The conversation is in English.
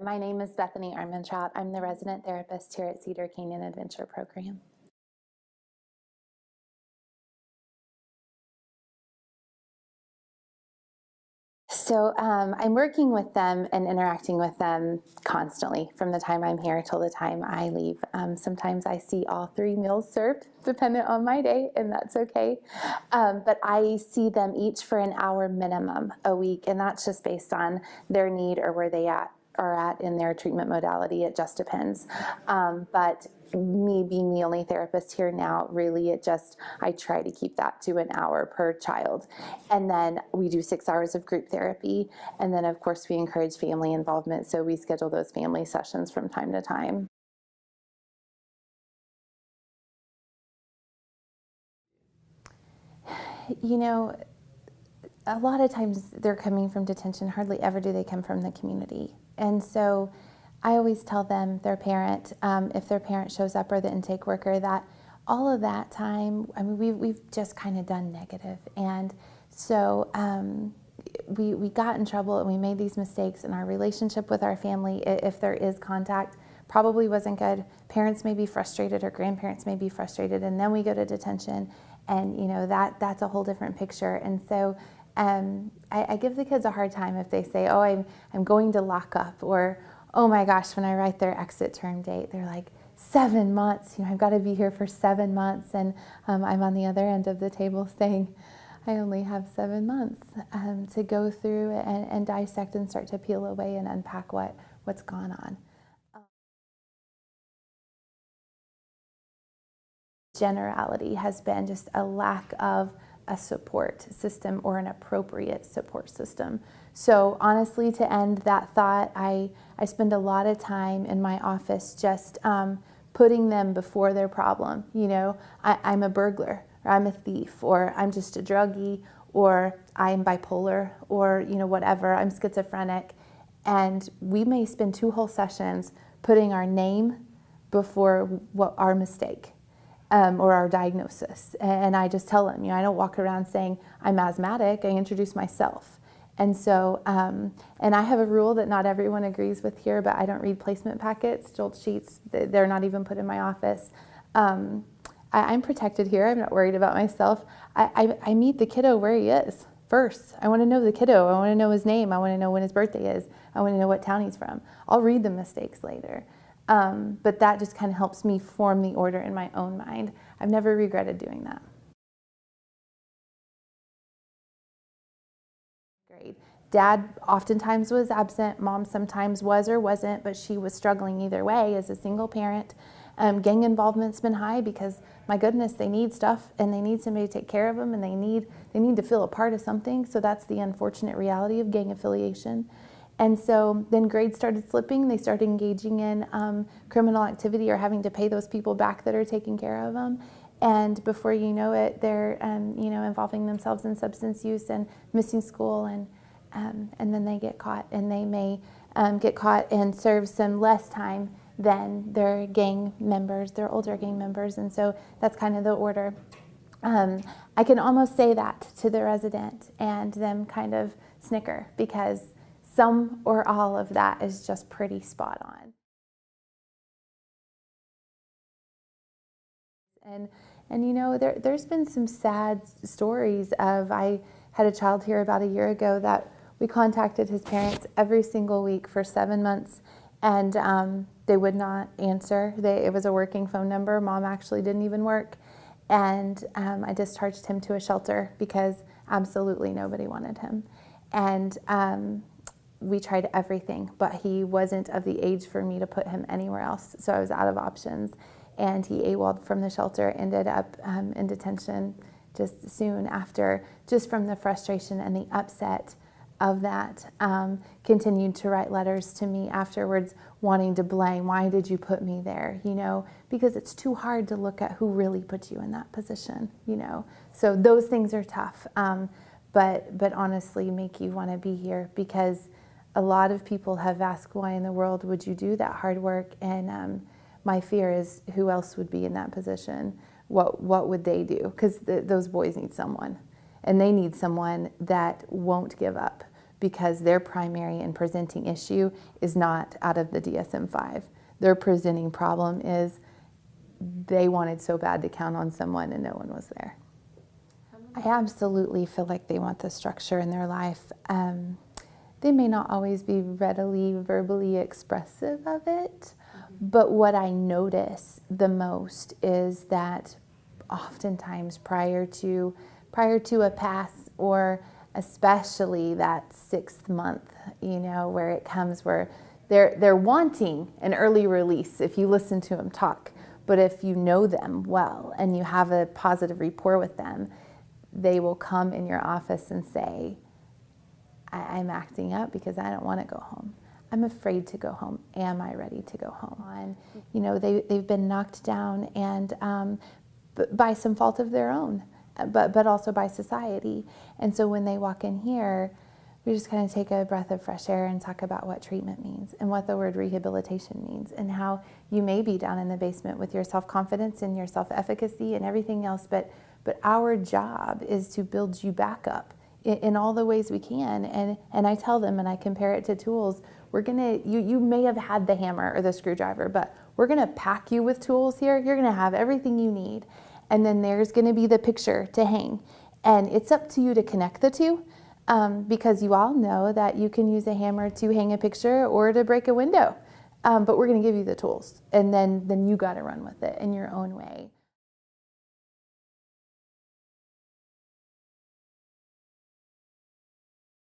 My name is Bethany Armentrout. I'm the resident therapist here at Cedar Canyon Adventure Program. So I'm working with them and interacting with them constantly from the time I'm here till the time I leave. Sometimes I see all 3 meals served, dependent on my day, and that's okay. But I see them each for an hour minimum a week, and that's just based on their need or where they are at in their treatment modality. It just depends. But me being the only therapist here now, really I try to keep that to an hour per child. And then we do 6 hours of group therapy. And then of course we encourage family involvement. So we schedule those family sessions from time to time. You know, a lot of times they're coming from detention. Hardly ever do they come from the community. And so I always tell them, their parent, if their parent shows up or the intake worker, that all of that time, I mean, we've just kind of done negative. And so we got in trouble and we made these mistakes, and our relationship with our family, if there is contact, probably wasn't good. Parents may be frustrated or grandparents may be frustrated, and then we go to detention, and that's a whole different picture. And so I give the kids a hard time if they say, oh, I'm going to lock up, or oh my gosh, when I write their exit term date, they're like, 7 months, I've got to be here for 7 months. And I'm on the other end of the table saying, I only have 7 months to go through and dissect and start to peel away and unpack what's gone on. Generality has been just a lack of a support system or an appropriate support system. So honestly, to end that thought, I spend a lot of time in my office just putting them before their problem. I'm a burglar, or I'm a thief, or I'm just a druggie, or I'm bipolar, or whatever, I'm schizophrenic. And we may spend 2 whole sessions putting our name before what our mistake. Or our diagnosis. And I just tell them, I don't walk around saying I'm asthmatic. I introduce myself. And so, and I have a rule that not everyone agrees with here, but I don't read placement packets, jolt sheets. They're not even put in my office. I'm protected here. I'm not worried about myself. I meet the kiddo where he is first. I want to know the kiddo. I want to know his name. I want to know when his birthday is. I want to know what town he's from. I'll read the mistakes later. But that just kind of helps me form the order in my own mind. I've never regretted doing that. Great. Dad oftentimes was absent. Mom sometimes was or wasn't, but she was struggling either way as a single parent. Gang involvement's been high because, my goodness, they need stuff and they need somebody to take care of them, and they need to feel a part of something. So that's the unfortunate reality of gang affiliation. And so then grades started slipping. They started engaging in criminal activity or having to pay those people back that are taking care of them. And before you know it, they're involving themselves in substance use and missing school, and then they get caught, and they may get caught and serve some less time than their gang members, their older gang members. And so that's kind of the order. I can almost say that to the resident and them kind of snicker, because some or all of that is just pretty spot on. And there's been some sad stories of, I had a child here about a year ago that we contacted his parents every single week for 7 months, and they would not answer. It was a working phone number. Mom actually didn't even work. And I discharged him to a shelter because absolutely nobody wanted him. And we tried everything, but he wasn't of the age for me to put him anywhere else. So I was out of options, and he AWOL'd from the shelter, ended up in detention just soon after, just from the frustration and the upset of that. Continued to write letters to me afterwards, wanting to blame, why did you put me there? Because it's too hard to look at who really put you in that position, So those things are tough, but honestly make you want to be here, because a lot of people have asked, why in the world would you do that hard work? And my fear is, who else would be in that position? What would they do? Because those boys need someone, and they need someone that won't give up, because their primary and presenting issue is not out of the DSM-5. Their presenting problem is they wanted so bad to count on someone and no one was there. I absolutely feel like they want the structure in their life. They may not always be readily verbally expressive of it, but what I notice the most is that oftentimes prior to a pass, or especially that 6th month, where it comes where they're wanting an early release if you listen to them talk. But if you know them well and you have a positive rapport with them, they will come in your office and say, I'm acting up because I don't want to go home. I'm afraid to go home. Am I ready to go home? And, they've been knocked down and by some fault of their own, but also by society. And so when they walk in here, we just kind of take a breath of fresh air and talk about what treatment means and what the word rehabilitation means and how you may be down in the basement with your self-confidence and your self-efficacy and everything else, but our job is to build you back up in all the ways we can. And I tell them, and I compare it to tools, you may have had the hammer or the screwdriver, but we're gonna pack you with tools here. You're gonna have everything you need. And then there's gonna be the picture to hang. And it's up to you to connect the two, because you all know that you can use a hammer to hang a picture or to break a window. But we're gonna give you the tools, and then you gotta run with it in your own way.